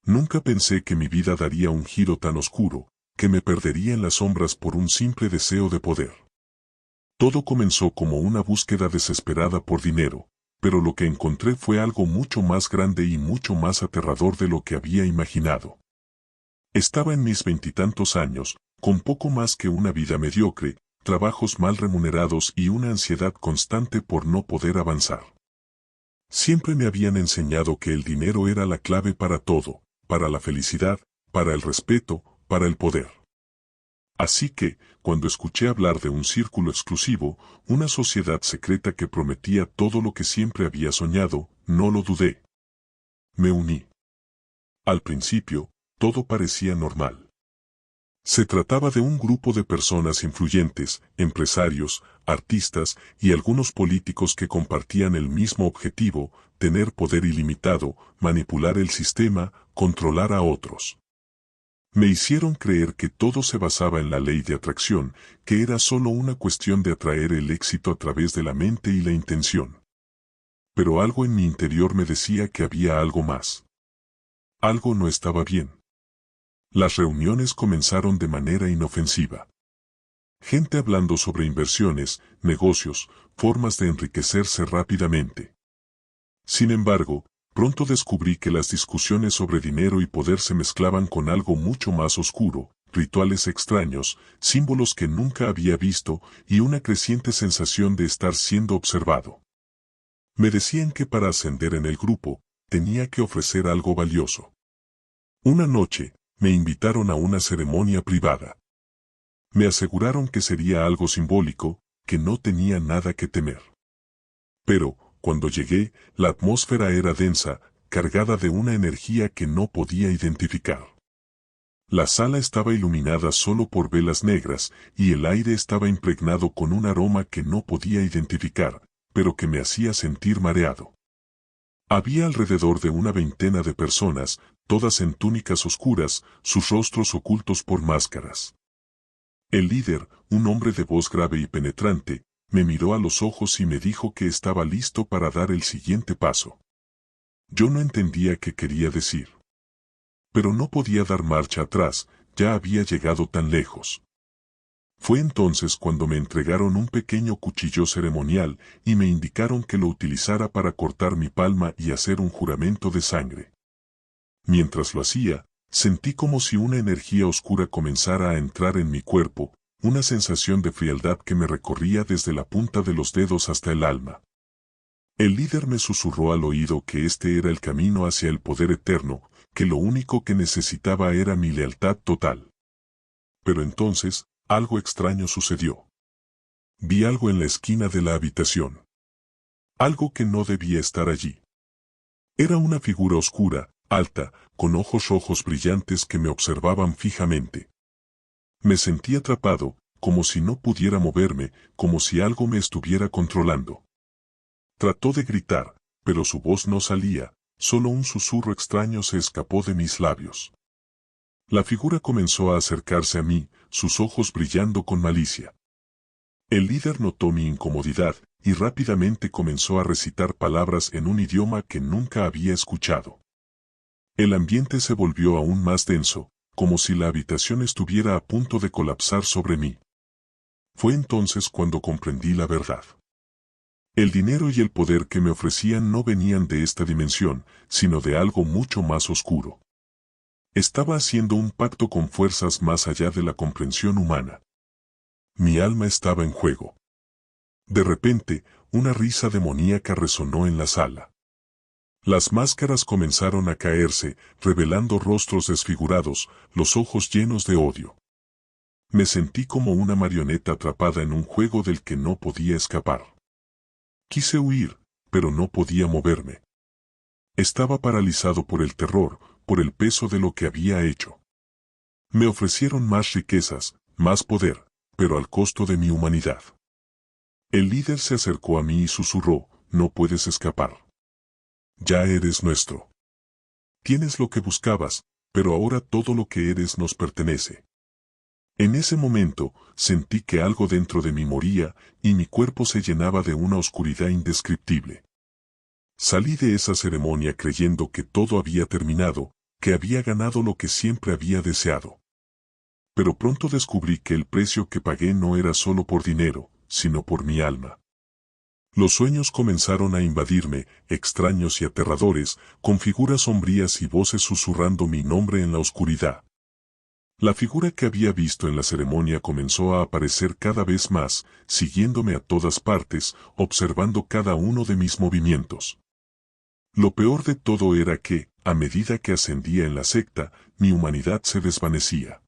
Nunca pensé que mi vida daría un giro tan oscuro, que me perdería en las sombras por un simple deseo de poder. Todo comenzó como una búsqueda desesperada por dinero, pero lo que encontré fue algo mucho más grande y mucho más aterrador de lo que había imaginado. Estaba en mis veintitantos años, con poco más que una vida mediocre, trabajos mal remunerados y una ansiedad constante por no poder avanzar. Siempre me habían enseñado que el dinero era la clave para todo, para la felicidad, para el respeto, para el poder. Así que, cuando escuché hablar de un círculo exclusivo, una sociedad secreta que prometía todo lo que siempre había soñado, no lo dudé. Me uní. Al principio, todo parecía normal. Se trataba de un grupo de personas influyentes, empresarios, artistas y algunos políticos que compartían el mismo objetivo, tener poder ilimitado, manipular el sistema, controlar a otros. Me hicieron creer que todo se basaba en la ley de atracción, que era solo una cuestión de atraer el éxito a través de la mente y la intención. Pero algo en mi interior me decía que había algo más. Algo no estaba bien. Las reuniones comenzaron de manera inofensiva. Gente hablando sobre inversiones, negocios, formas de enriquecerse rápidamente. Sin embargo, pronto descubrí que las discusiones sobre dinero y poder se mezclaban con algo mucho más oscuro, rituales extraños, símbolos que nunca había visto y una creciente sensación de estar siendo observado. Me decían que para ascender en el grupo, tenía que ofrecer algo valioso. Una noche, me invitaron a una ceremonia privada. Me aseguraron que sería algo simbólico, que no tenía nada que temer. Pero, cuando llegué, la atmósfera era densa, cargada de una energía que no podía identificar. La sala estaba iluminada solo por velas negras, y el aire estaba impregnado con un aroma que no podía identificar, pero que me hacía sentir mareado. Había alrededor de una veintena de personas, todas en túnicas oscuras, sus rostros ocultos por máscaras. El líder, un hombre de voz grave y penetrante, me miró a los ojos y me dijo que estaba listo para dar el siguiente paso. Yo no entendía qué quería decir. Pero no podía dar marcha atrás, ya había llegado tan lejos. Fue entonces cuando me entregaron un pequeño cuchillo ceremonial y me indicaron que lo utilizara para cortar mi palma y hacer un juramento de sangre. Mientras lo hacía, sentí como si una energía oscura comenzara a entrar en mi cuerpo, una sensación de frialdad que me recorría desde la punta de los dedos hasta el alma. El líder me susurró al oído que este era el camino hacia el poder eterno, que lo único que necesitaba era mi lealtad total. Pero entonces, algo extraño sucedió. Vi algo en la esquina de la habitación. Algo que no debía estar allí. Era una figura oscura, alta, con ojos rojos brillantes que me observaban fijamente. Me sentí atrapado, como si no pudiera moverme, como si algo me estuviera controlando. Trató de gritar, pero su voz no salía, solo un susurro extraño se escapó de mis labios. La figura comenzó a acercarse a mí, sus ojos brillando con malicia. El líder notó mi incomodidad, y rápidamente comenzó a recitar palabras en un idioma que nunca había escuchado. El ambiente se volvió aún más denso, como si la habitación estuviera a punto de colapsar sobre mí. Fue entonces cuando comprendí la verdad. El dinero y el poder que me ofrecían no venían de esta dimensión, sino de algo mucho más oscuro. Estaba haciendo un pacto con fuerzas más allá de la comprensión humana. Mi alma estaba en juego. De repente, una risa demoníaca resonó en la sala. Las máscaras comenzaron a caerse, revelando rostros desfigurados, los ojos llenos de odio. Me sentí como una marioneta atrapada en un juego del que no podía escapar. Quise huir, pero no podía moverme. Estaba paralizado por el terror, por el peso de lo que había hecho. Me ofrecieron más riquezas, más poder, pero al costo de mi humanidad. El líder se acercó a mí y susurró, no puedes escapar. Ya eres nuestro. Tienes lo que buscabas, pero ahora todo lo que eres nos pertenece. En ese momento, sentí que algo dentro de mí moría, y mi cuerpo se llenaba de una oscuridad indescriptible. Salí de esa ceremonia creyendo que todo había terminado, que había ganado lo que siempre había deseado. Pero pronto descubrí que el precio que pagué no era solo por dinero, sino por mi alma. Los sueños comenzaron a invadirme, extraños y aterradores, con figuras sombrías y voces susurrando mi nombre en la oscuridad. La figura que había visto en la ceremonia comenzó a aparecer cada vez más, siguiéndome a todas partes, observando cada uno de mis movimientos. Lo peor de todo era que, a medida que ascendía en la secta, mi humanidad se desvanecía.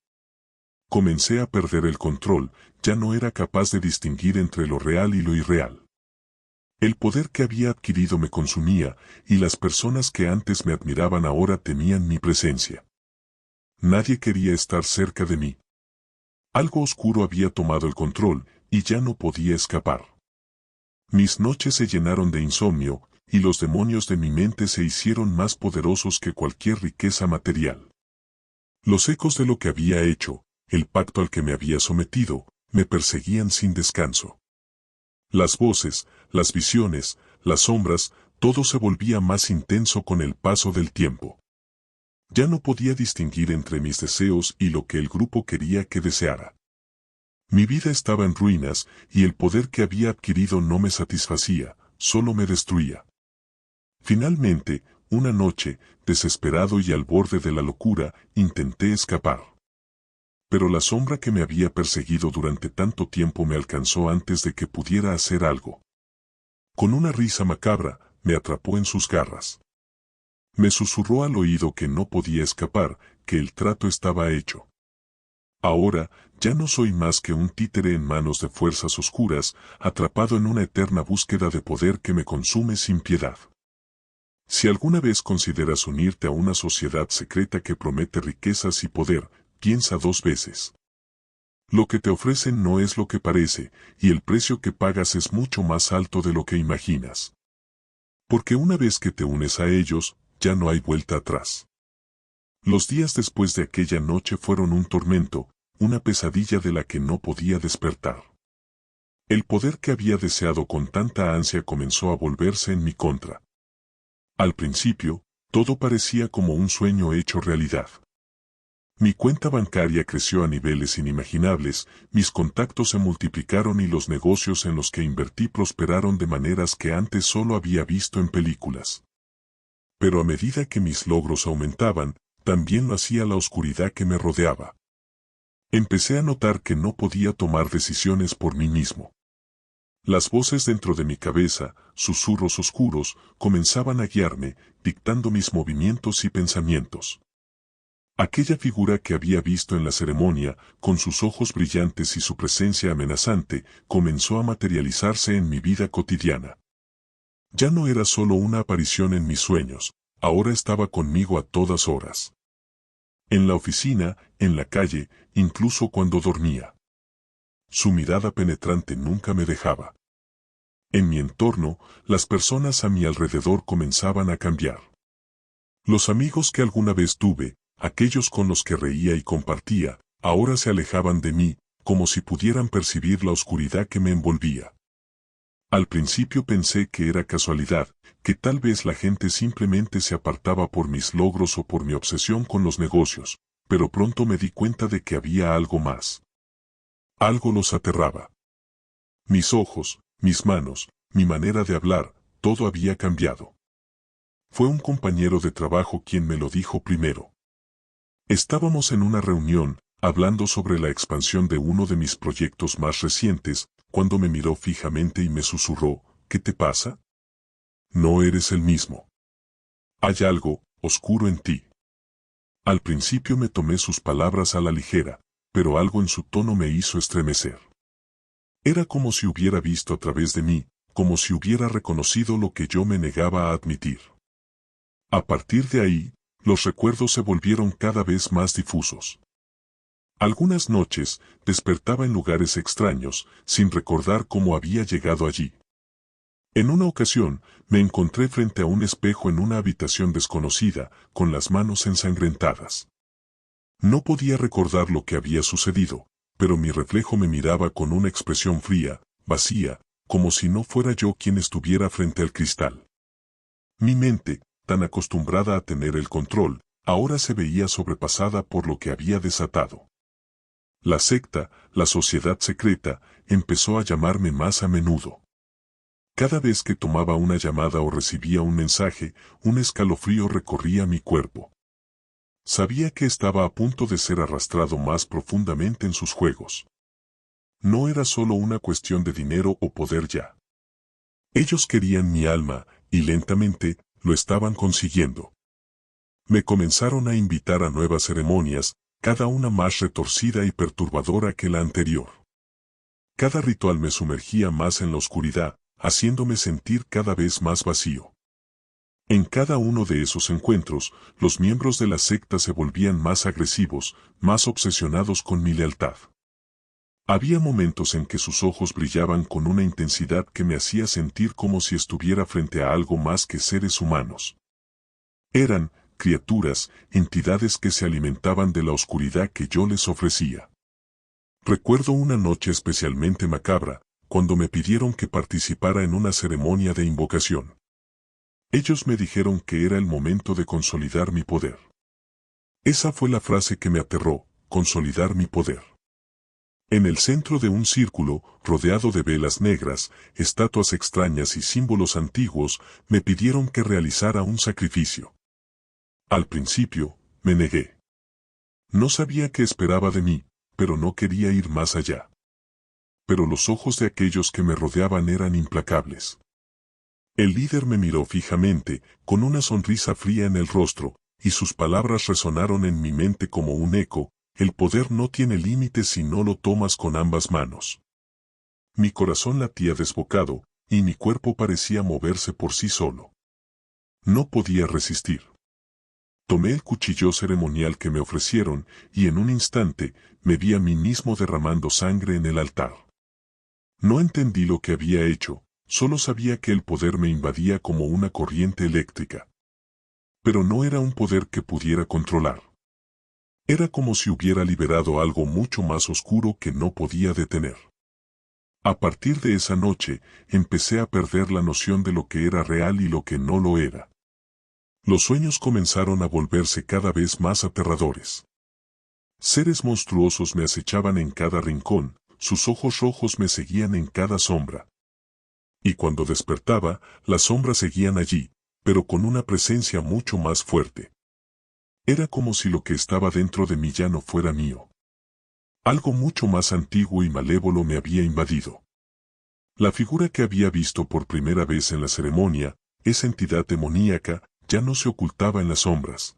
Comencé a perder el control, ya no era capaz de distinguir entre lo real y lo irreal. El poder que había adquirido me consumía, y las personas que antes me admiraban ahora temían mi presencia. Nadie quería estar cerca de mí. Algo oscuro había tomado el control, y ya no podía escapar. Mis noches se llenaron de insomnio, y los demonios de mi mente se hicieron más poderosos que cualquier riqueza material. Los ecos de lo que había hecho, el pacto al que me había sometido, me perseguían sin descanso. Las voces, las visiones, las sombras, todo se volvía más intenso con el paso del tiempo. Ya no podía distinguir entre mis deseos y lo que el grupo quería que deseara. Mi vida estaba en ruinas, y el poder que había adquirido no me satisfacía, solo me destruía. Finalmente, una noche, desesperado y al borde de la locura, intenté escapar. Pero la sombra que me había perseguido durante tanto tiempo me alcanzó antes de que pudiera hacer algo. Con una risa macabra, me atrapó en sus garras. Me susurró al oído que no podía escapar, que el trato estaba hecho. Ahora, ya no soy más que un títere en manos de fuerzas oscuras, atrapado en una eterna búsqueda de poder que me consume sin piedad. Si alguna vez consideras unirte a una sociedad secreta que promete riquezas y poder, piensa 2 veces. Lo que te ofrecen no es lo que parece, y el precio que pagas es mucho más alto de lo que imaginas. Porque una vez que te unes a ellos, ya no hay vuelta atrás. Los días después de aquella noche fueron un tormento, una pesadilla de la que no podía despertar. El poder que había deseado con tanta ansia comenzó a volverse en mi contra. Al principio, todo parecía como un sueño hecho realidad. Mi cuenta bancaria creció a niveles inimaginables, mis contactos se multiplicaron y los negocios en los que invertí prosperaron de maneras que antes solo había visto en películas. Pero a medida que mis logros aumentaban, también lo hacía la oscuridad que me rodeaba. Empecé a notar que no podía tomar decisiones por mí mismo. Las voces dentro de mi cabeza, susurros oscuros, comenzaban a guiarme, dictando mis movimientos y pensamientos. Aquella figura que había visto en la ceremonia, con sus ojos brillantes y su presencia amenazante, comenzó a materializarse en mi vida cotidiana. Ya no era solo una aparición en mis sueños, ahora estaba conmigo a todas horas. En la oficina, en la calle, incluso cuando dormía. Su mirada penetrante nunca me dejaba. En mi entorno, las personas a mi alrededor comenzaban a cambiar. Los amigos que alguna vez tuve, aquellos con los que reía y compartía, ahora se alejaban de mí, como si pudieran percibir la oscuridad que me envolvía. Al principio pensé que era casualidad, que tal vez la gente simplemente se apartaba por mis logros o por mi obsesión con los negocios, pero pronto me di cuenta de que había algo más. Algo los aterraba. Mis ojos, mis manos, mi manera de hablar, todo había cambiado. Fue un compañero de trabajo quien me lo dijo primero. Estábamos en una reunión, hablando sobre la expansión de uno de mis proyectos más recientes, cuando me miró fijamente y me susurró, ¿qué te pasa? No eres el mismo. Hay algo oscuro en ti. Al principio me tomé sus palabras a la ligera, pero algo en su tono me hizo estremecer. Era como si hubiera visto a través de mí, como si hubiera reconocido lo que yo me negaba a admitir. A partir de ahí, los recuerdos se volvieron cada vez más difusos. Algunas noches, despertaba en lugares extraños, sin recordar cómo había llegado allí. En una ocasión, me encontré frente a un espejo en una habitación desconocida, con las manos ensangrentadas. No podía recordar lo que había sucedido, pero mi reflejo me miraba con una expresión fría, vacía, como si no fuera yo quien estuviera frente al cristal. Mi mente, tan acostumbrada a tener el control, ahora se veía sobrepasada por lo que había desatado. La secta, la sociedad secreta, empezó a llamarme más a menudo. Cada vez que tomaba una llamada o recibía un mensaje, un escalofrío recorría mi cuerpo. Sabía que estaba a punto de ser arrastrado más profundamente en sus juegos. No era solo una cuestión de dinero o poder ya. Ellos querían mi alma, y lentamente, lo estaban consiguiendo. Me comenzaron a invitar a nuevas ceremonias, cada una más retorcida y perturbadora que la anterior. Cada ritual me sumergía más en la oscuridad, haciéndome sentir cada vez más vacío. En cada uno de esos encuentros, los miembros de la secta se volvían más agresivos, más obsesionados con mi lealtad. Había momentos en que sus ojos brillaban con una intensidad que me hacía sentir como si estuviera frente a algo más que seres humanos. Eran criaturas, entidades que se alimentaban de la oscuridad que yo les ofrecía. Recuerdo una noche especialmente macabra, cuando me pidieron que participara en una ceremonia de invocación. Ellos me dijeron que era el momento de consolidar mi poder. Esa fue la frase que me aterró, consolidar mi poder. En el centro de un círculo, rodeado de velas negras, estatuas extrañas y símbolos antiguos, me pidieron que realizara un sacrificio. Al principio, me negué. No sabía qué esperaba de mí, pero no quería ir más allá. Pero los ojos de aquellos que me rodeaban eran implacables. El líder me miró fijamente, con una sonrisa fría en el rostro, y sus palabras resonaron en mi mente como un eco: el poder no tiene límites si no lo tomas con ambas manos. Mi corazón latía desbocado, y mi cuerpo parecía moverse por sí solo. No podía resistir. Tomé el cuchillo ceremonial que me ofrecieron, y en un instante, me vi a mí mismo derramando sangre en el altar. No entendí lo que había hecho, solo sabía que el poder me invadía como una corriente eléctrica. Pero no era un poder que pudiera controlar. Era como si hubiera liberado algo mucho más oscuro que no podía detener. A partir de esa noche, empecé a perder la noción de lo que era real y lo que no lo era. Los sueños comenzaron a volverse cada vez más aterradores. Seres monstruosos me acechaban en cada rincón, sus ojos rojos me seguían en cada sombra. Y cuando despertaba, las sombras seguían allí, pero con una presencia mucho más fuerte. Era como si lo que estaba dentro de mí ya no fuera mío. Algo mucho más antiguo y malévolo me había invadido. La figura que había visto por primera vez en la ceremonia, esa entidad demoníaca, ya no se ocultaba en las sombras.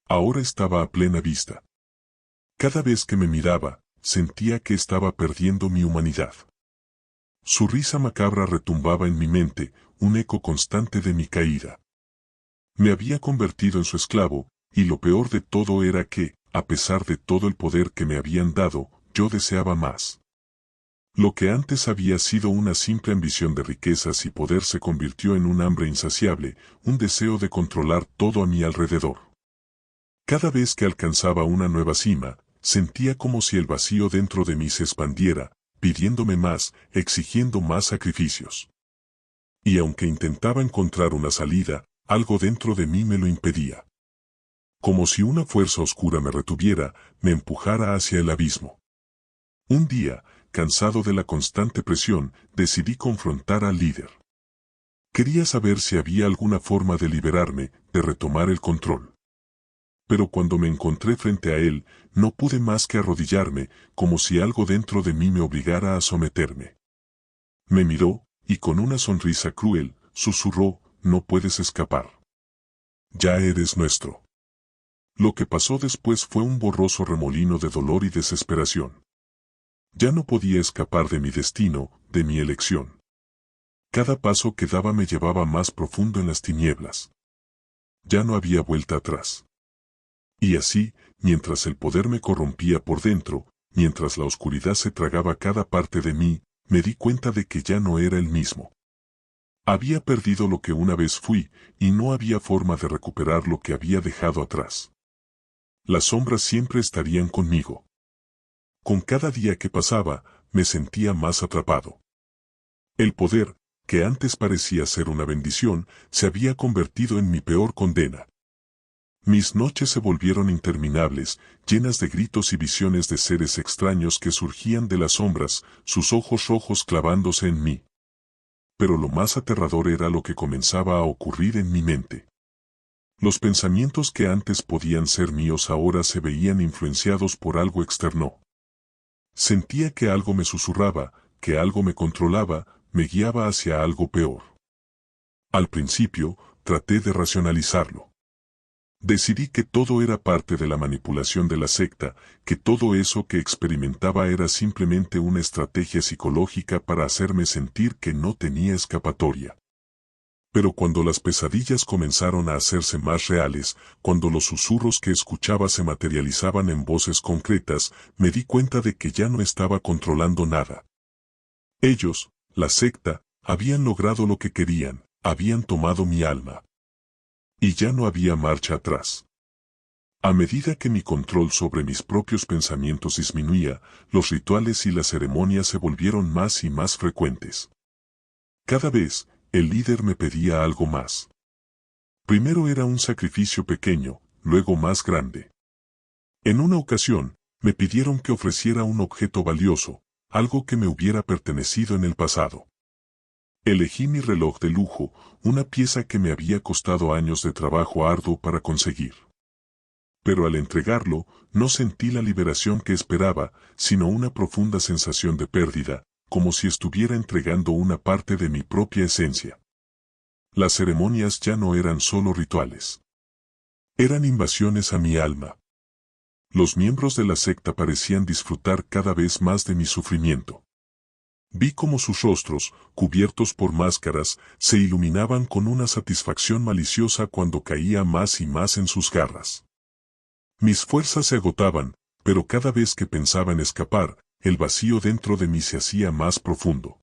Ahora estaba a plena vista. Cada vez que me miraba, sentía que estaba perdiendo mi humanidad. Su risa macabra retumbaba en mi mente, un eco constante de mi caída. Me había convertido en su esclavo, y lo peor de todo era que, a pesar de todo el poder que me habían dado, yo deseaba más. Lo que antes había sido una simple ambición de riquezas y poder se convirtió en un hambre insaciable, un deseo de controlar todo a mi alrededor. Cada vez que alcanzaba una nueva cima, sentía como si el vacío dentro de mí se expandiera, pidiéndome más, exigiendo más sacrificios. Y aunque intentaba encontrar una salida, algo dentro de mí me lo impedía. Como si una fuerza oscura me retuviera, me empujara hacia el abismo. Un día, cansado de la constante presión, decidí confrontar al líder. Quería saber si había alguna forma de liberarme, de retomar el control. Pero cuando me encontré frente a él, no pude más que arrodillarme, como si algo dentro de mí me obligara a someterme. Me miró, y con una sonrisa cruel, susurró: no puedes escapar. Ya eres nuestro. Lo que pasó después fue un borroso remolino de dolor y desesperación. Ya no podía escapar de mi destino, de mi elección. Cada paso que daba me llevaba más profundo en las tinieblas. Ya no había vuelta atrás. Y así, mientras el poder me corrompía por dentro, mientras la oscuridad se tragaba cada parte de mí, me di cuenta de que ya no era el mismo. Había perdido lo que una vez fui, y no había forma de recuperar lo que había dejado atrás. Las sombras siempre estarían conmigo. Con cada día que pasaba, me sentía más atrapado. El poder, que antes parecía ser una bendición, se había convertido en mi peor condena. Mis noches se volvieron interminables, llenas de gritos y visiones de seres extraños que surgían de las sombras, sus ojos rojos clavándose en mí. Pero lo más aterrador era lo que comenzaba a ocurrir en mi mente. Los pensamientos que antes podían ser míos ahora se veían influenciados por algo externo. Sentía que algo me susurraba, que algo me controlaba, me guiaba hacia algo peor. Al principio, traté de racionalizarlo. Decidí que todo era parte de la manipulación de la secta, que todo eso que experimentaba era simplemente una estrategia psicológica para hacerme sentir que no tenía escapatoria. Pero cuando las pesadillas comenzaron a hacerse más reales, cuando los susurros que escuchaba se materializaban en voces concretas, me di cuenta de que ya no estaba controlando nada. Ellos, la secta, habían logrado lo que querían, habían tomado mi alma. Y ya no había marcha atrás. A medida que mi control sobre mis propios pensamientos disminuía, los rituales y las ceremonias se volvieron más y más frecuentes. Cada vez, el líder me pedía algo más. Primero era un sacrificio pequeño, luego más grande. En una ocasión, me pidieron que ofreciera un objeto valioso, algo que me hubiera pertenecido en el pasado. Elegí mi reloj de lujo, una pieza que me había costado años de trabajo arduo para conseguir. Pero al entregarlo, no sentí la liberación que esperaba, sino una profunda sensación de pérdida, como si estuviera entregando una parte de mi propia esencia. Las ceremonias ya no eran solo rituales. Eran invasiones a mi alma. Los miembros de la secta parecían disfrutar cada vez más de mi sufrimiento. Vi cómo sus rostros, cubiertos por máscaras, se iluminaban con una satisfacción maliciosa cuando caía más y más en sus garras. Mis fuerzas se agotaban, pero cada vez que pensaba en escapar, el vacío dentro de mí se hacía más profundo.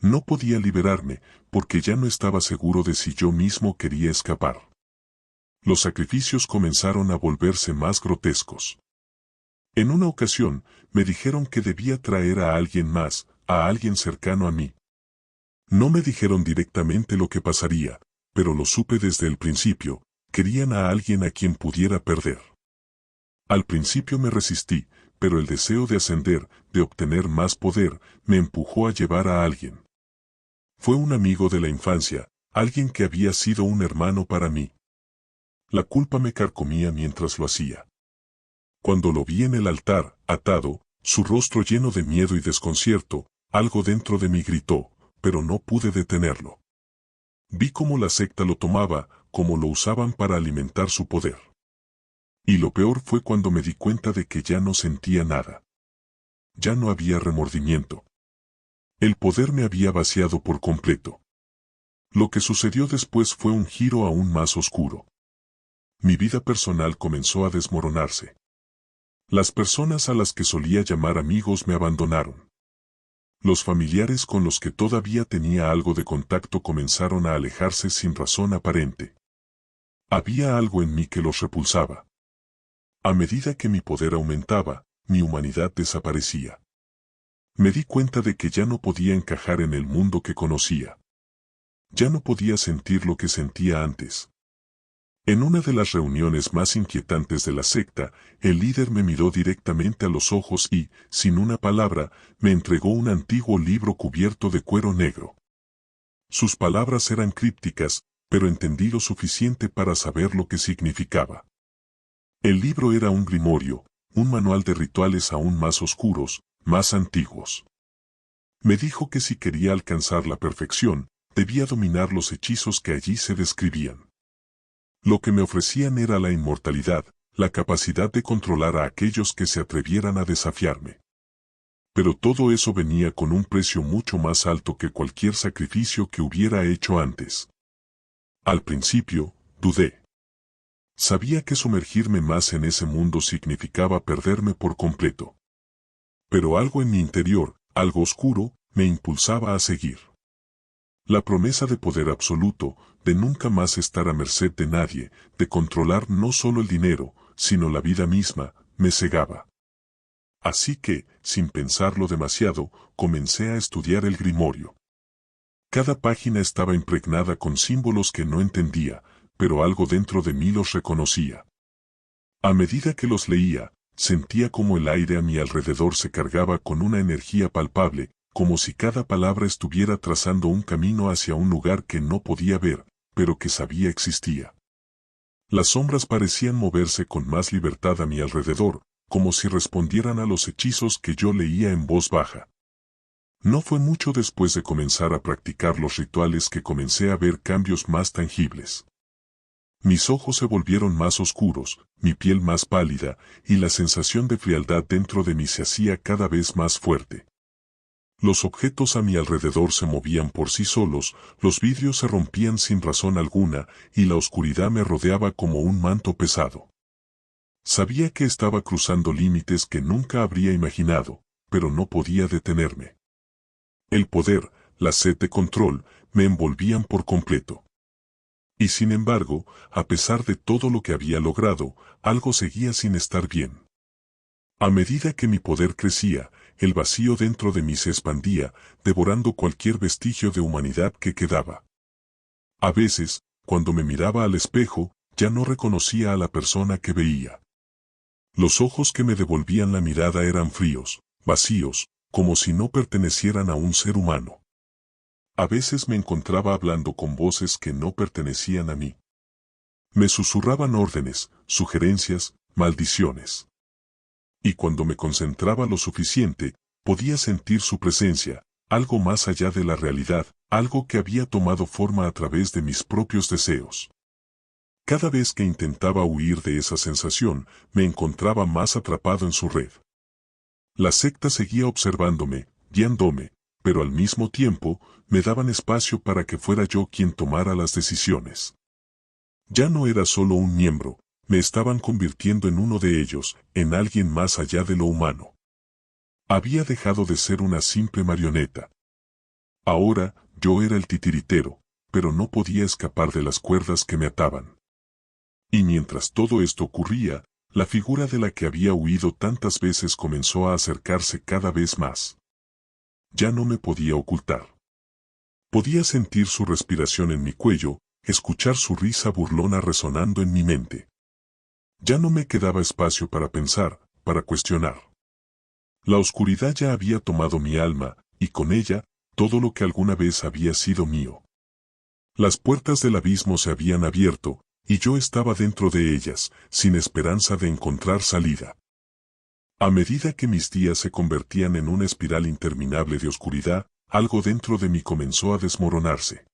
No podía liberarme, porque ya no estaba seguro de si yo mismo quería escapar. Los sacrificios comenzaron a volverse más grotescos. En una ocasión, me dijeron que debía traer a alguien más, a alguien cercano a mí. No me dijeron directamente lo que pasaría, pero lo supe desde el principio, querían a alguien a quien pudiera perder. Al principio me resistí, pero el deseo de ascender, de obtener más poder, me empujó a llevar a alguien. Fue un amigo de la infancia, alguien que había sido un hermano para mí. La culpa me carcomía mientras lo hacía. Cuando lo vi en el altar, atado, su rostro lleno de miedo y desconcierto, algo dentro de mí gritó, pero no pude detenerlo. Vi cómo la secta lo tomaba, cómo lo usaban para alimentar su poder. Y lo peor fue cuando me di cuenta de que ya no sentía nada. Ya no había remordimiento. El poder me había vaciado por completo. Lo que sucedió después fue un giro aún más oscuro. Mi vida personal comenzó a desmoronarse. Las personas a las que solía llamar amigos me abandonaron. Los familiares con los que todavía tenía algo de contacto comenzaron a alejarse sin razón aparente. Había algo en mí que los repulsaba. A medida que mi poder aumentaba, mi humanidad desaparecía. Me di cuenta de que ya no podía encajar en el mundo que conocía. Ya no podía sentir lo que sentía antes. En una de las reuniones más inquietantes de la secta, el líder me miró directamente a los ojos y, sin una palabra, me entregó un antiguo libro cubierto de cuero negro. Sus palabras eran crípticas, pero entendí lo suficiente para saber lo que significaba. El libro era un grimorio, un manual de rituales aún más oscuros, más antiguos. Me dijo que si quería alcanzar la perfección, debía dominar los hechizos que allí se describían. Lo que me ofrecían era la inmortalidad, la capacidad de controlar a aquellos que se atrevieran a desafiarme. Pero todo eso venía con un precio mucho más alto que cualquier sacrificio que hubiera hecho antes. Al principio, dudé. Sabía que sumergirme más en ese mundo significaba perderme por completo. Pero algo en mi interior, algo oscuro, me impulsaba a seguir. La promesa de poder absoluto, de nunca más estar a merced de nadie, de controlar no solo el dinero, sino la vida misma, me cegaba. Así que, sin pensarlo demasiado, comencé a estudiar el grimorio. Cada página estaba impregnada con símbolos que no entendía, pero algo dentro de mí los reconocía. A medida que los leía, sentía como el aire a mi alrededor se cargaba con una energía palpable, como si cada palabra estuviera trazando un camino hacia un lugar que no podía ver, pero que sabía existía. Las sombras parecían moverse con más libertad a mi alrededor, como si respondieran a los hechizos que yo leía en voz baja. No fue mucho después de comenzar a practicar los rituales que comencé a ver cambios más tangibles. Mis ojos se volvieron más oscuros, mi piel más pálida, y la sensación de frialdad dentro de mí se hacía cada vez más fuerte. Los objetos a mi alrededor se movían por sí solos, los vidrios se rompían sin razón alguna, y la oscuridad me rodeaba como un manto pesado. Sabía que estaba cruzando límites que nunca habría imaginado, pero no podía detenerme. El poder, la sed de control, me envolvían por completo. Y sin embargo, a pesar de todo lo que había logrado, algo seguía sin estar bien. A medida que mi poder crecía, el vacío dentro de mí se expandía, devorando cualquier vestigio de humanidad que quedaba. A veces, cuando me miraba al espejo, ya no reconocía a la persona que veía. Los ojos que me devolvían la mirada eran fríos, vacíos, como si no pertenecieran a un ser humano. A veces me encontraba hablando con voces que no pertenecían a mí. Me susurraban órdenes, sugerencias, maldiciones. Y cuando me concentraba lo suficiente, podía sentir su presencia, algo más allá de la realidad, algo que había tomado forma a través de mis propios deseos. Cada vez que intentaba huir de esa sensación, me encontraba más atrapado en su red. La secta seguía observándome, guiándome, pero al mismo tiempo, me daban espacio para que fuera yo quien tomara las decisiones. Ya no era solo un miembro, me estaban convirtiendo en uno de ellos, en alguien más allá de lo humano. Había dejado de ser una simple marioneta. Ahora, yo era el titiritero, pero no podía escapar de las cuerdas que me ataban. Y mientras todo esto ocurría, la figura de la que había huido tantas veces comenzó a acercarse cada vez más. Ya no me podía ocultar. Podía sentir su respiración en mi cuello, escuchar su risa burlona resonando en mi mente. Ya no me quedaba espacio para pensar, para cuestionar. La oscuridad ya había tomado mi alma, y con ella, todo lo que alguna vez había sido mío. Las puertas del abismo se habían abierto, y yo estaba dentro de ellas, sin esperanza de encontrar salida. A medida que mis días se convertían en una espiral interminable de oscuridad, algo dentro de mí comenzó a desmoronarse.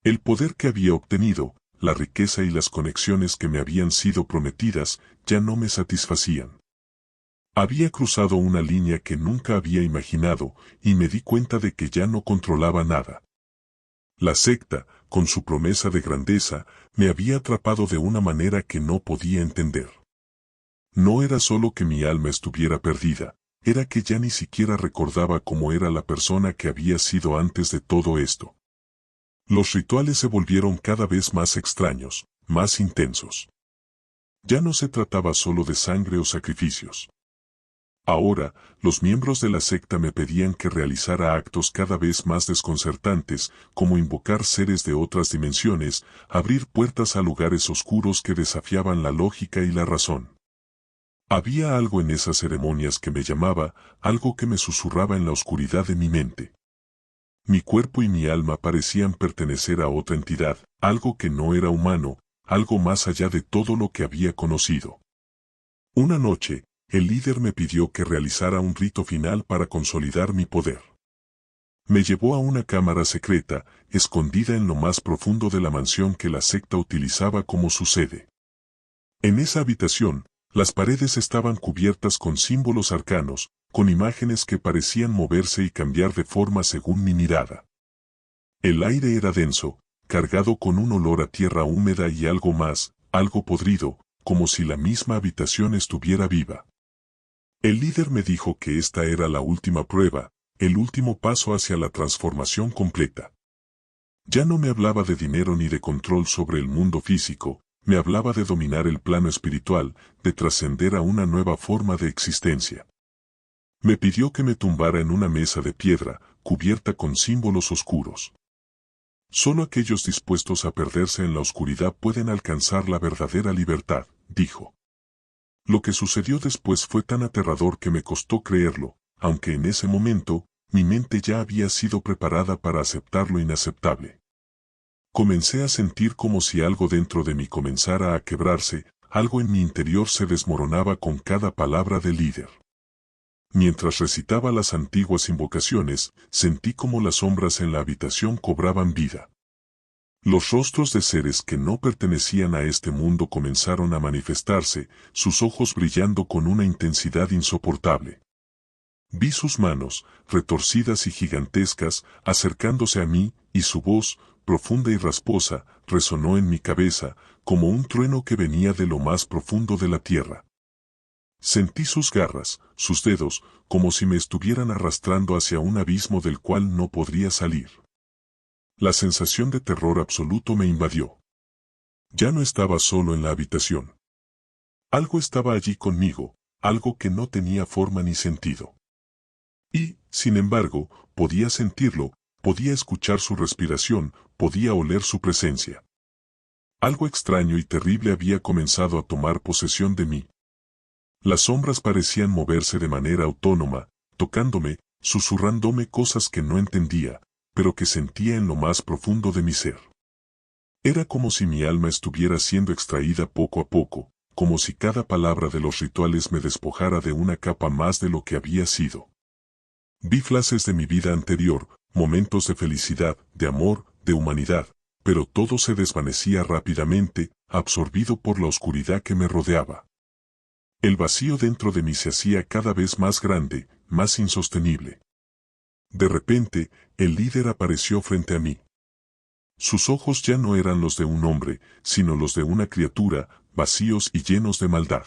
El poder que había obtenido, la riqueza y las conexiones que me habían sido prometidas, ya no me satisfacían. Había cruzado una línea que nunca había imaginado, y me di cuenta de que ya no controlaba nada. La secta, con su promesa de grandeza, me había atrapado de una manera que no podía entender. No era solo que mi alma estuviera perdida, era que ya ni siquiera recordaba cómo era la persona que había sido antes de todo esto. Los rituales se volvieron cada vez más extraños, más intensos. Ya no se trataba solo de sangre o sacrificios. Ahora, los miembros de la secta me pedían que realizara actos cada vez más desconcertantes, como invocar seres de otras dimensiones, abrir puertas a lugares oscuros que desafiaban la lógica y la razón. Había algo en esas ceremonias que me llamaba, algo que me susurraba en la oscuridad de mi mente. Mi cuerpo y mi alma parecían pertenecer a otra entidad, algo que no era humano, algo más allá de todo lo que había conocido. Una noche, el líder me pidió que realizara un rito final para consolidar mi poder. Me llevó a una cámara secreta, escondida en lo más profundo de la mansión que la secta utilizaba como su sede. En esa habitación, las paredes estaban cubiertas con símbolos arcanos, con imágenes que parecían moverse y cambiar de forma según mi mirada. El aire era denso, cargado con un olor a tierra húmeda y algo más, algo podrido, como si la misma habitación estuviera viva. El líder me dijo que esta era la última prueba, el último paso hacia la transformación completa. Ya no me hablaba de dinero ni de control sobre el mundo físico, me hablaba de dominar el plano espiritual, de trascender a una nueva forma de existencia. Me pidió que me tumbara en una mesa de piedra, cubierta con símbolos oscuros. Solo aquellos dispuestos a perderse en la oscuridad pueden alcanzar la verdadera libertad, dijo. Lo que sucedió después fue tan aterrador que me costó creerlo, aunque en ese momento, mi mente ya había sido preparada para aceptar lo inaceptable. Comencé a sentir como si algo dentro de mí comenzara a quebrarse, algo en mi interior se desmoronaba con cada palabra del líder. Mientras recitaba las antiguas invocaciones, sentí como las sombras en la habitación cobraban vida. Los rostros de seres que no pertenecían a este mundo comenzaron a manifestarse, sus ojos brillando con una intensidad insoportable. Vi sus manos, retorcidas y gigantescas, acercándose a mí, y su voz, profunda y rasposa, resonó en mi cabeza, como un trueno que venía de lo más profundo de la tierra. Sentí sus garras, sus dedos, como si me estuvieran arrastrando hacia un abismo del cual no podría salir. La sensación de terror absoluto me invadió. Ya no estaba solo en la habitación. Algo estaba allí conmigo, algo que no tenía forma ni sentido. Y, sin embargo, podía sentirlo, podía escuchar su respiración, podía oler su presencia. Algo extraño y terrible había comenzado a tomar posesión de mí. Las sombras parecían moverse de manera autónoma, tocándome, susurrándome cosas que no entendía, pero que sentía en lo más profundo de mi ser. Era como si mi alma estuviera siendo extraída poco a poco, como si cada palabra de los rituales me despojara de una capa más de lo que había sido. Vi flashes de mi vida anterior, momentos de felicidad, de amor, de humanidad, pero todo se desvanecía rápidamente, absorbido por la oscuridad que me rodeaba. El vacío dentro de mí se hacía cada vez más grande, más insostenible. De repente, el líder apareció frente a mí. Sus ojos ya no eran los de un hombre, sino los de una criatura, vacíos y llenos de maldad.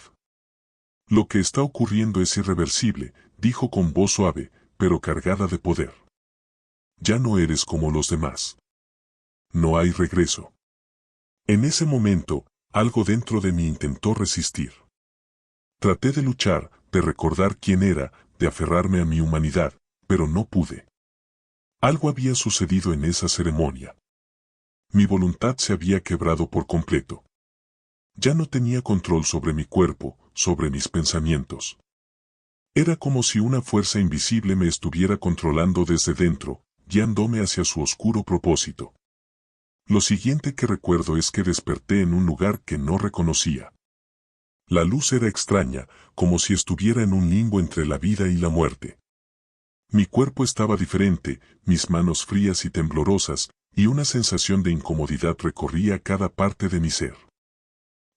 Lo que está ocurriendo es irreversible, dijo con voz suave, pero cargada de poder. Ya no eres como los demás. No hay regreso. En ese momento, algo dentro de mí intentó resistir. Traté de luchar, de recordar quién era, de aferrarme a mi humanidad, pero no pude. Algo había sucedido en esa ceremonia. Mi voluntad se había quebrado por completo. Ya no tenía control sobre mi cuerpo, sobre mis pensamientos. Era como si una fuerza invisible me estuviera controlando desde dentro, guiándome hacia su oscuro propósito. Lo siguiente que recuerdo es que desperté en un lugar que no reconocía. La luz era extraña, como si estuviera en un limbo entre la vida y la muerte. Mi cuerpo estaba diferente, mis manos frías y temblorosas, y una sensación de incomodidad recorría cada parte de mi ser.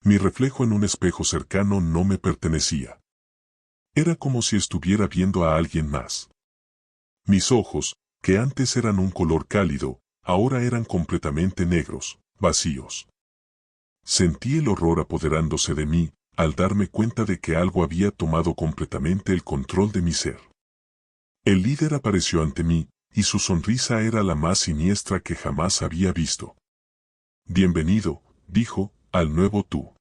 Mi reflejo en un espejo cercano no me pertenecía. Era como si estuviera viendo a alguien más. Mis ojos, que antes eran un color cálido, ahora eran completamente negros, vacíos. Sentí el horror apoderándose de mí, al darme cuenta de que algo había tomado completamente el control de mi ser. El líder apareció ante mí, y su sonrisa era la más siniestra que jamás había visto. Bienvenido, dijo, al nuevo tú.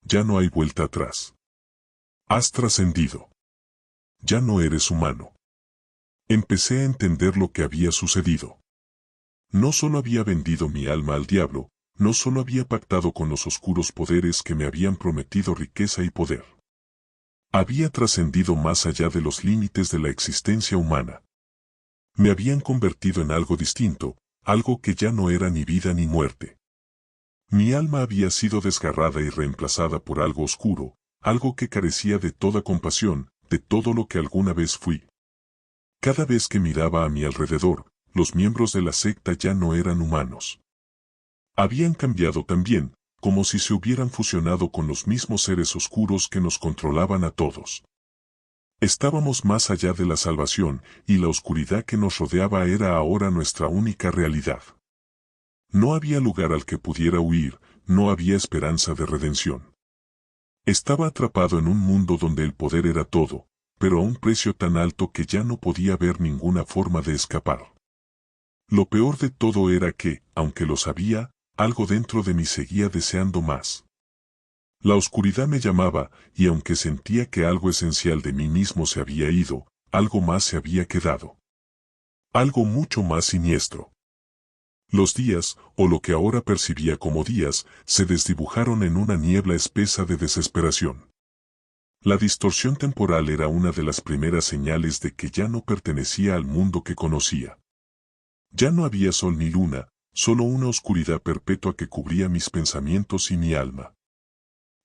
Ya no hay vuelta atrás. Has trascendido. Ya no eres humano. Empecé a entender lo que había sucedido. No solo había vendido mi alma al diablo, no solo había pactado con los oscuros poderes que me habían prometido riqueza y poder. Había trascendido más allá de los límites de la existencia humana. Me habían convertido en algo distinto, algo que ya no era ni vida ni muerte. Mi alma había sido desgarrada y reemplazada por algo oscuro, algo que carecía de toda compasión, de todo lo que alguna vez fui. Cada vez que miraba a mi alrededor, los miembros de la secta ya no eran humanos. Habían cambiado también, como si se hubieran fusionado con los mismos seres oscuros que nos controlaban a todos. Estábamos más allá de la salvación, y la oscuridad que nos rodeaba era ahora nuestra única realidad. No había lugar al que pudiera huir, no había esperanza de redención. Estaba atrapado en un mundo donde el poder era todo, pero a un precio tan alto que ya no podía ver ninguna forma de escapar. Lo peor de todo era que, aunque lo sabía, algo dentro de mí seguía deseando más. La oscuridad me llamaba, y aunque sentía que algo esencial de mí mismo se había ido, algo más se había quedado. Algo mucho más siniestro. Los días, o lo que ahora percibía como días, se desdibujaron en una niebla espesa de desesperación. La distorsión temporal era una de las primeras señales de que ya no pertenecía al mundo que conocía. Ya no había sol ni luna, solo una oscuridad perpetua que cubría mis pensamientos y mi alma.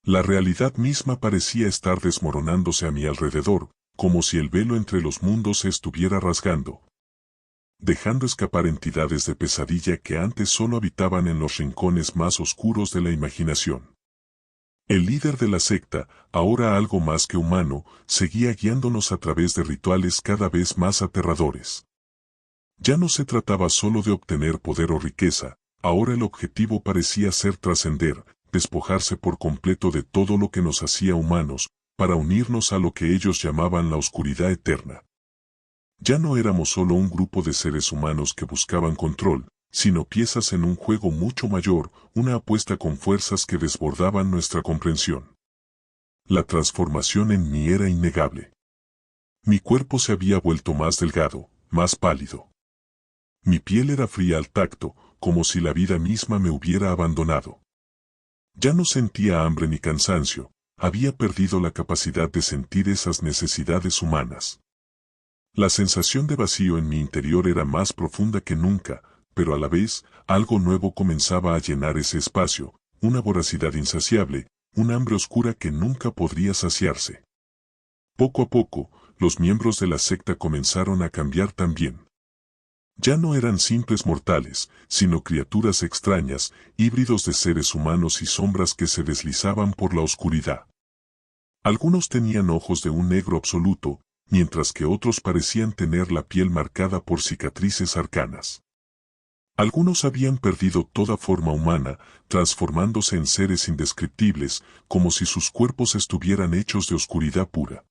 La realidad misma parecía estar desmoronándose a mi alrededor, como si el velo entre los mundos se estuviera rasgando, dejando escapar entidades de pesadilla que antes solo habitaban en los rincones más oscuros de la imaginación. El líder de la secta, ahora algo más que humano, seguía guiándonos a través de rituales cada vez más aterradores. Ya no se trataba solo de obtener poder o riqueza, ahora el objetivo parecía ser trascender, despojarse por completo de todo lo que nos hacía humanos, para unirnos a lo que ellos llamaban la oscuridad eterna. Ya no éramos solo un grupo de seres humanos que buscaban control, sino piezas en un juego mucho mayor, una apuesta con fuerzas que desbordaban nuestra comprensión. La transformación en mí era innegable. Mi cuerpo se había vuelto más delgado, más pálido. Mi piel era fría al tacto, como si la vida misma me hubiera abandonado. Ya no sentía hambre ni cansancio, había perdido la capacidad de sentir esas necesidades humanas. La sensación de vacío en mi interior era más profunda que nunca, pero a la vez, algo nuevo comenzaba a llenar ese espacio, una voracidad insaciable, un hambre oscura que nunca podría saciarse. Poco a poco, los miembros de la secta comenzaron a cambiar también. Ya no eran simples mortales, sino criaturas extrañas, híbridos de seres humanos y sombras que se deslizaban por la oscuridad. Algunos tenían ojos de un negro absoluto, mientras que otros parecían tener la piel marcada por cicatrices arcanas. Algunos habían perdido toda forma humana, transformándose en seres indescriptibles, como si sus cuerpos estuvieran hechos de oscuridad pura.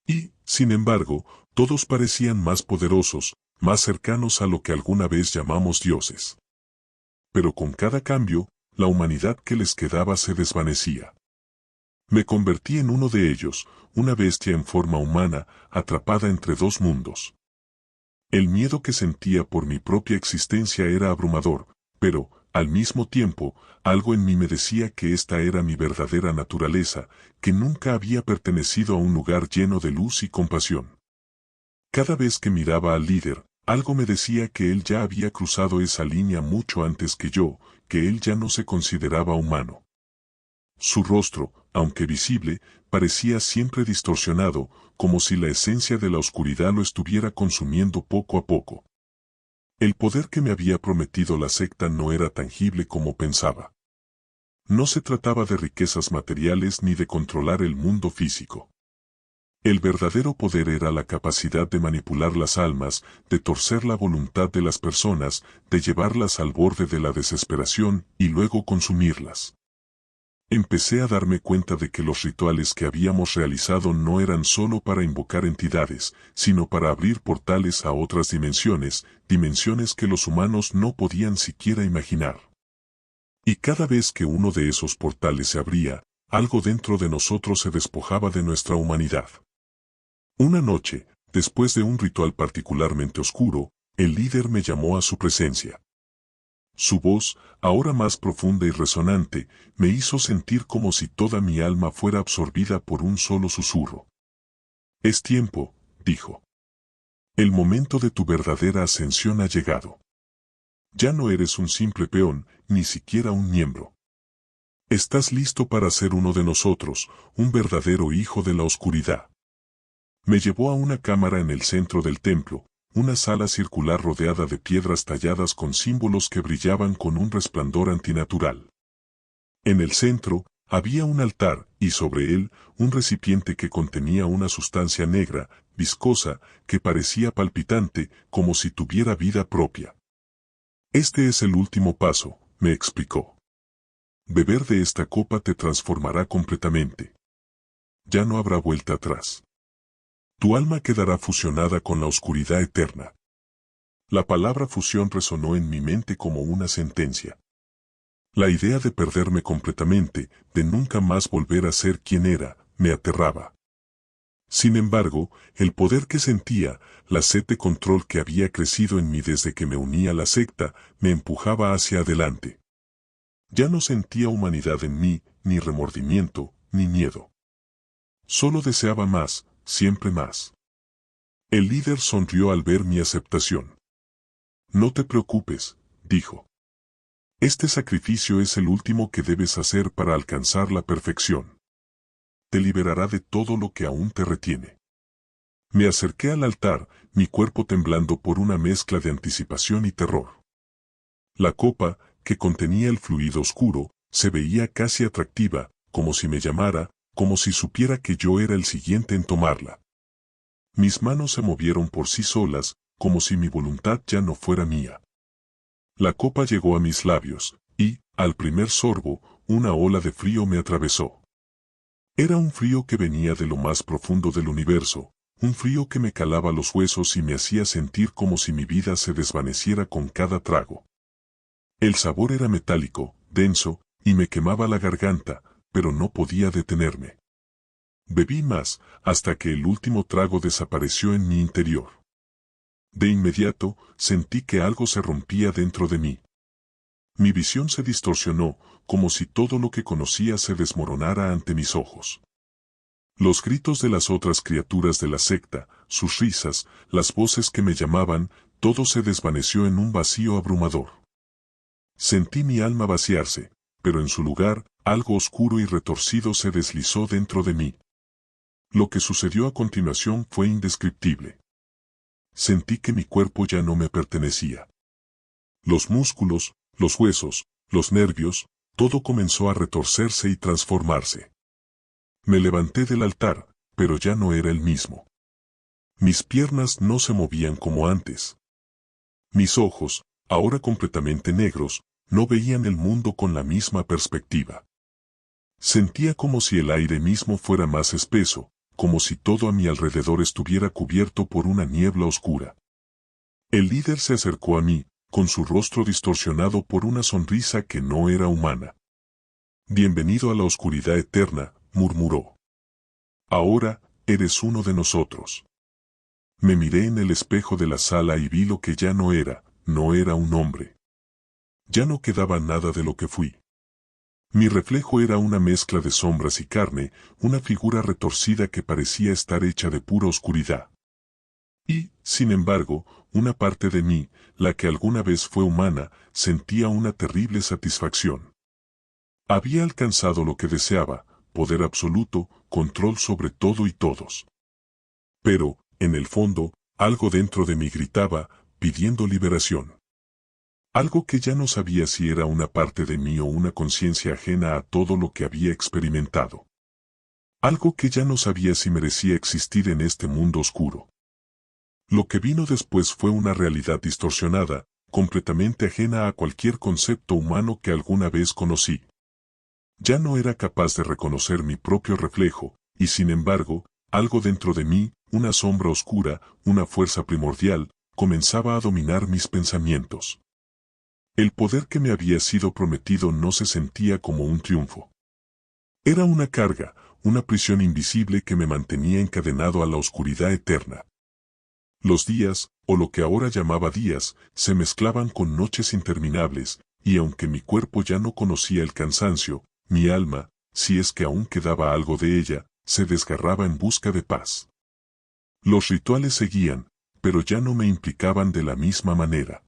Y, sin embargo, todos parecían más poderosos, más cercanos a lo que alguna vez llamamos dioses. Pero con cada cambio, la humanidad que les quedaba se desvanecía. Me convertí en uno de ellos, una bestia en forma humana, atrapada entre dos mundos. El miedo que sentía por mi propia existencia era abrumador, pero, al mismo tiempo, algo en mí me decía que esta era mi verdadera naturaleza, que nunca había pertenecido a un lugar lleno de luz y compasión. Cada vez que miraba al líder, algo me decía que él ya había cruzado esa línea mucho antes que yo, que él ya no se consideraba humano. Su rostro, aunque visible, parecía siempre distorsionado, como si la esencia de la oscuridad lo estuviera consumiendo poco a poco. El poder que me había prometido la secta no era tangible como pensaba. No se trataba de riquezas materiales ni de controlar el mundo físico. El verdadero poder era la capacidad de manipular las almas, de torcer la voluntad de las personas, de llevarlas al borde de la desesperación y luego consumirlas. Empecé a darme cuenta de que los rituales que habíamos realizado no eran solo para invocar entidades, sino para abrir portales a otras dimensiones, dimensiones que los humanos no podían siquiera imaginar. Y cada vez que uno de esos portales se abría, algo dentro de nosotros se despojaba de nuestra humanidad. Una noche, después de un ritual particularmente oscuro, el líder me llamó a su presencia. Su voz, ahora más profunda y resonante, me hizo sentir como si toda mi alma fuera absorbida por un solo susurro. Es tiempo, dijo. El momento de tu verdadera ascensión ha llegado. Ya no eres un simple peón, ni siquiera un miembro. Estás listo para ser uno de nosotros, un verdadero hijo de la oscuridad. Me llevó a una cámara en el centro del templo, una sala circular rodeada de piedras talladas con símbolos que brillaban con un resplandor antinatural. En el centro, había un altar, y sobre él, un recipiente que contenía una sustancia negra, viscosa, que parecía palpitante, como si tuviera vida propia. Este es el último paso, me explicó. Beber de esta copa te transformará completamente. Ya no habrá vuelta atrás. Tu alma quedará fusionada con la oscuridad eterna. La palabra fusión resonó en mi mente como una sentencia. La idea de perderme completamente, de nunca más volver a ser quien era, me aterraba. Sin embargo, el poder que sentía, la sed de control que había crecido en mí desde que me uní a la secta, me empujaba hacia adelante. Ya no sentía humanidad en mí, ni remordimiento, ni miedo. Solo deseaba más, siempre más. El líder sonrió al ver mi aceptación. No te preocupes, dijo. Este sacrificio es el último que debes hacer para alcanzar la perfección. Te liberará de todo lo que aún te retiene. Me acerqué al altar, mi cuerpo temblando por una mezcla de anticipación y terror. La copa, que contenía el fluido oscuro, se veía casi atractiva, como si me llamara, como si supiera que yo era el siguiente en tomarla. Mis manos se movieron por sí solas, como si mi voluntad ya no fuera mía. La copa llegó a mis labios, y, al primer sorbo, una ola de frío me atravesó. Era un frío que venía de lo más profundo del universo, un frío que me calaba los huesos y me hacía sentir como si mi vida se desvaneciera con cada trago. El sabor era metálico, denso, y me quemaba la garganta, pero no podía detenerme. Bebí más, hasta que el último trago desapareció en mi interior. De inmediato, sentí que algo se rompía dentro de mí. Mi visión se distorsionó, como si todo lo que conocía se desmoronara ante mis ojos. Los gritos de las otras criaturas de la secta, sus risas, las voces que me llamaban, todo se desvaneció en un vacío abrumador. Sentí mi alma vaciarse, pero en su lugar, algo oscuro y retorcido se deslizó dentro de mí. Lo que sucedió a continuación fue indescriptible. Sentí que mi cuerpo ya no me pertenecía. Los músculos, los huesos, los nervios, todo comenzó a retorcerse y transformarse. Me levanté del altar, pero ya no era el mismo. Mis piernas no se movían como antes. Mis ojos, ahora completamente negros, no veían el mundo con la misma perspectiva. Sentía como si el aire mismo fuera más espeso, como si todo a mi alrededor estuviera cubierto por una niebla oscura. El líder se acercó a mí, con su rostro distorsionado por una sonrisa que no era humana. Bienvenido a la oscuridad eterna, murmuró. Ahora, eres uno de nosotros. Me miré en el espejo de la sala y vi lo que ya no era un hombre. Ya no quedaba nada de lo que fui. Mi reflejo era una mezcla de sombras y carne, una figura retorcida que parecía estar hecha de pura oscuridad. Y, sin embargo, una parte de mí, la que alguna vez fue humana, sentía una terrible satisfacción. Había alcanzado lo que deseaba, poder absoluto, control sobre todo y todos. Pero, en el fondo, algo dentro de mí gritaba, pidiendo liberación. Algo que ya no sabía si era una parte de mí o una conciencia ajena a todo lo que había experimentado. Algo que ya no sabía si merecía existir en este mundo oscuro. Lo que vino después fue una realidad distorsionada, completamente ajena a cualquier concepto humano que alguna vez conocí. Ya no era capaz de reconocer mi propio reflejo, y sin embargo, algo dentro de mí, una sombra oscura, una fuerza primordial, comenzaba a dominar mis pensamientos. El poder que me había sido prometido no se sentía como un triunfo. Era una carga, una prisión invisible que me mantenía encadenado a la oscuridad eterna. Los días, o lo que ahora llamaba días, se mezclaban con noches interminables, y aunque mi cuerpo ya no conocía el cansancio, mi alma, si es que aún quedaba algo de ella, se desgarraba en busca de paz. Los rituales seguían, pero ya no me implicaban de la misma manera.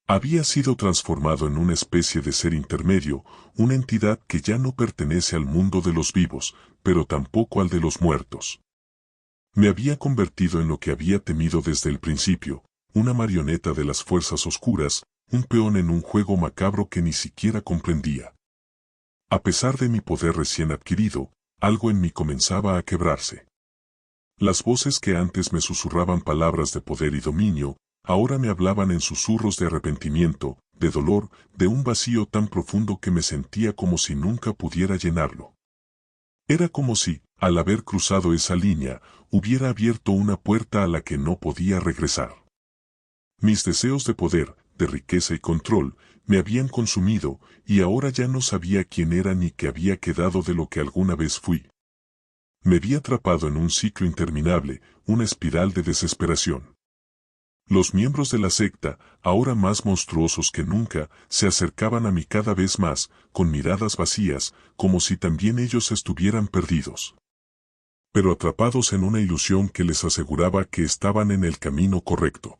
Había sido transformado en una especie de ser intermedio, una entidad que ya no pertenece al mundo de los vivos, pero tampoco al de los muertos. Me había convertido en lo que había temido desde el principio, una marioneta de las fuerzas oscuras, un peón en un juego macabro que ni siquiera comprendía. A pesar de mi poder recién adquirido, algo en mí comenzaba a quebrarse. Las voces que antes me susurraban palabras de poder y dominio, ahora me hablaban en susurros de arrepentimiento, de dolor, de un vacío tan profundo que me sentía como si nunca pudiera llenarlo. Era como si, al haber cruzado esa línea, hubiera abierto una puerta a la que no podía regresar. Mis deseos de poder, de riqueza y control, me habían consumido, y ahora ya no sabía quién era ni qué había quedado de lo que alguna vez fui. Me vi atrapado en un ciclo interminable, una espiral de desesperación. Los miembros de la secta, ahora más monstruosos que nunca, se acercaban a mí cada vez más, con miradas vacías, como si también ellos estuvieran perdidos. Pero atrapados en una ilusión que les aseguraba que estaban en el camino correcto.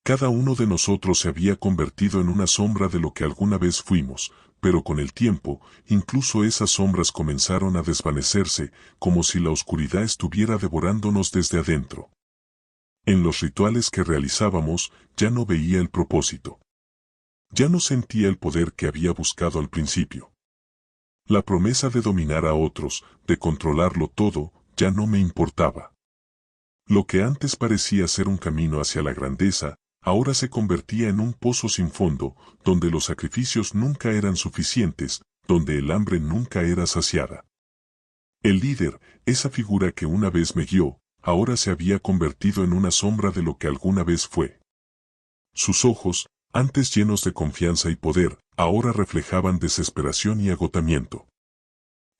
Cada uno de nosotros se había convertido en una sombra de lo que alguna vez fuimos, pero con el tiempo, incluso esas sombras comenzaron a desvanecerse, como si la oscuridad estuviera devorándonos desde adentro. En los rituales que realizábamos, ya no veía el propósito. Ya no sentía el poder que había buscado al principio. La promesa de dominar a otros, de controlarlo todo, ya no me importaba. Lo que antes parecía ser un camino hacia la grandeza, ahora se convertía en un pozo sin fondo, donde los sacrificios nunca eran suficientes, donde el hambre nunca era saciada. El líder, esa figura que una vez me guió, ahora se había convertido en una sombra de lo que alguna vez fue. Sus ojos, antes llenos de confianza y poder, ahora reflejaban desesperación y agotamiento.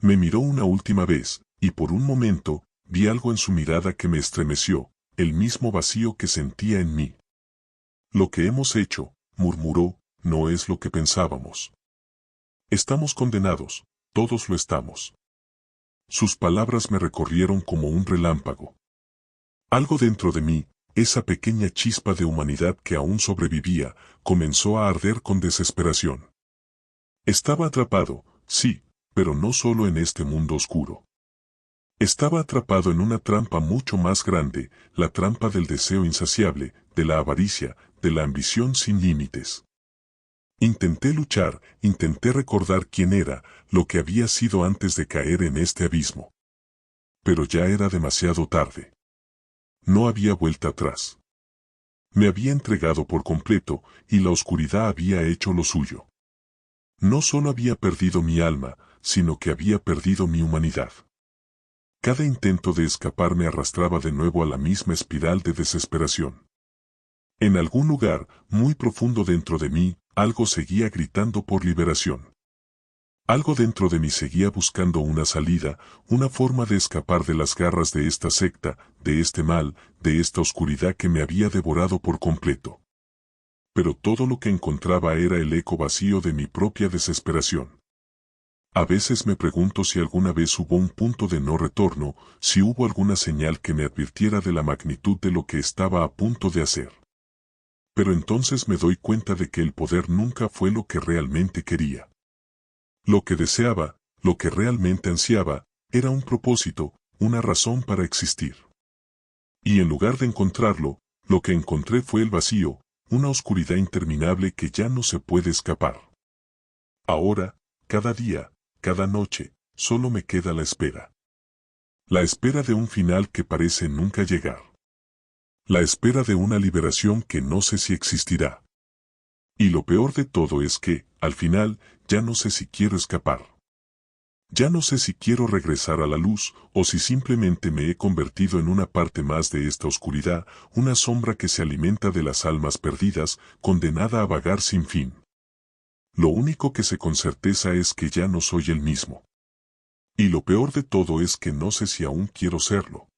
Me miró una última vez, y por un momento, vi algo en su mirada que me estremeció, el mismo vacío que sentía en mí. Lo que hemos hecho, murmuró, no es lo que pensábamos. Estamos condenados, todos lo estamos. Sus palabras me recorrieron como un relámpago. Algo dentro de mí, esa pequeña chispa de humanidad que aún sobrevivía, comenzó a arder con desesperación. Estaba atrapado, sí, pero no solo en este mundo oscuro. Estaba atrapado en una trampa mucho más grande, la trampa del deseo insaciable, de la avaricia, de la ambición sin límites. Intenté luchar, intenté recordar quién era, lo que había sido antes de caer en este abismo. Pero ya era demasiado tarde. No había vuelta atrás. Me había entregado por completo, y la oscuridad había hecho lo suyo. No solo había perdido mi alma, sino que había perdido mi humanidad. Cada intento de escapar me arrastraba de nuevo a la misma espiral de desesperación. En algún lugar, muy profundo dentro de mí, algo seguía gritando por liberación. Algo dentro de mí seguía buscando una salida, una forma de escapar de las garras de esta secta, de este mal, de esta oscuridad que me había devorado por completo. Pero todo lo que encontraba era el eco vacío de mi propia desesperación. A veces me pregunto si alguna vez hubo un punto de no retorno, si hubo alguna señal que me advirtiera de la magnitud de lo que estaba a punto de hacer. Pero entonces me doy cuenta de que el poder nunca fue lo que realmente quería. Lo que deseaba, lo que realmente ansiaba, era un propósito, una razón para existir. Y en lugar de encontrarlo, lo que encontré fue el vacío, una oscuridad interminable que ya no se puede escapar. Ahora, cada día, cada noche, solo me queda la espera. La espera de un final que parece nunca llegar. La espera de una liberación que no sé si existirá. Y lo peor de todo es que, al final, ya no sé si quiero escapar. Ya no sé si quiero regresar a la luz, o si simplemente me he convertido en una parte más de esta oscuridad, una sombra que se alimenta de las almas perdidas, condenada a vagar sin fin. Lo único que sé con certeza es que ya no soy el mismo. Y lo peor de todo es que no sé si aún quiero serlo.